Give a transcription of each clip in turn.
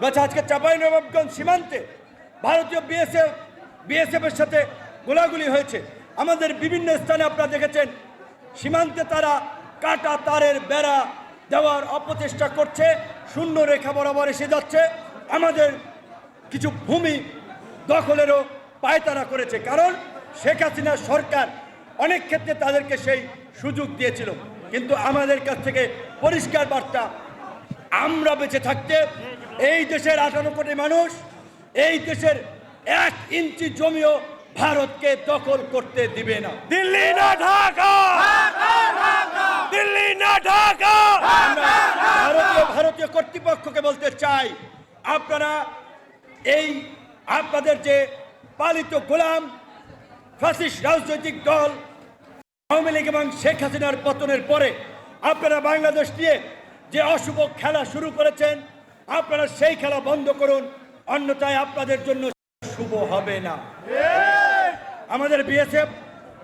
আজকে চাঁপাইনবাবগঞ্জ সীমান্তে ভারতীয় বিএসএফের সাথে গোলাগুলি হয়েছে। আমাদের বিভিন্ন স্থানে আপনারা দেখেছেন সীমান্তে তারা কাটা তারের বেড়া দেওয়ার অপচেষ্টা করছে, শূন্য রেখা বরাবর এসে যাচ্ছে। আমাদের কিছু ভূমি দখলেরও পায়তারা করেছে, কারণ শেখ হাসিনা সরকার অনেক ক্ষেত্রে তাদেরকে সেই সুযোগ দিয়েছিল। কিন্তু আমাদের কাছ থেকে পরিষ্কার বার্তা, আমরা বেঁচে থাকতে এই দেশের 18 কোটি মানুষ, এই দেশের 1 ইঞ্চি জমিও ভারতকে দখল করতে দিবে না। দিল্লি না ঢাকা, দিল্লি না ঢাকা। ভারতীয় কর্তৃপক্ষকে বলতে চাই, আপনারা আপনাদের যে পালিত গোলাম ফ্যাসিস্ট রাজনৈতিক দল আওয়ামী লীগ এবং শেখ হাসিনার পতনের পরে আপনারা বাংলাদেশ নিয়ে যে অশুভ খেলা শুরু করেছেন, আপনারা সেই খেলা বন্ধ করুন, অন্যথায় আপনাদের জন্য শুভ হবে না। আমাদের বিএসএফ,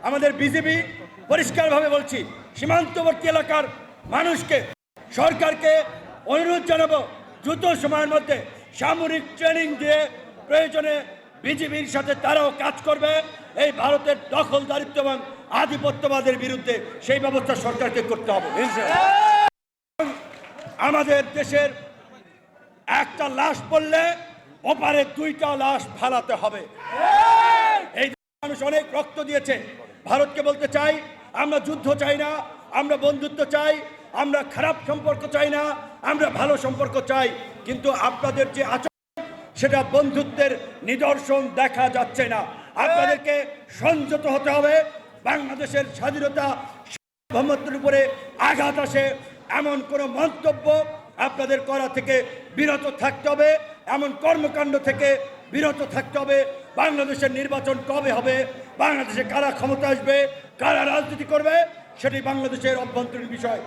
আমাদের বিজিবি পরিষ্কারভাবে বলছি, সীমান্তবর্তী এলাকার মানুষকে, সরকারকে অনুরোধ জানাবো, দ্রুত সময়ের মধ্যে সামরিক ট্রেনিং দিয়ে প্রয়োজনে বিজিবির সাথে তারাও কাজ করবে এই ভারতের দখলদারিত্ব এবং আধিপত্যবাদের বিরুদ্ধে। সেই ব্যবস্থা সরকারকে করতে হবে। আমাদের দেশের একটা লাশ পড়লে ওপারে 2টা লাশ ফালাতে হবে। এই মানুষ অনেক রক্ত দিয়েছে। ভারতকে বলতে চাই, আমরা যুদ্ধ চাই না, আমরা বন্ধুত্ব চাই, আমরা খারাপ সম্পর্ক চাই না, আমরা ভালো সম্পর্ক চাই। কিন্তু আপনাদের যে আচরণ, সেটা বন্ধুত্বের নিদর্শন দেখা যাচ্ছে না। আপনাদেরকে সংযত হতে হবে। বাংলাদেশের স্বাধীনতা সার্বভৌমত্বের উপরে আঘাত আসে এমন কোনো মন্তব্য আপনাদের করা থেকে বিরত থাকতে হবে, এমন কর্মকাণ্ড থেকে বিরত থাকতে হবে। বাংলাদেশের নির্বাচন কবে হবে, বাংলাদেশে কারা ক্ষমতা আসবে, কারা রাজনীতি করবে, সেটি বাংলাদেশের অভ্যন্তরীণ বিষয়।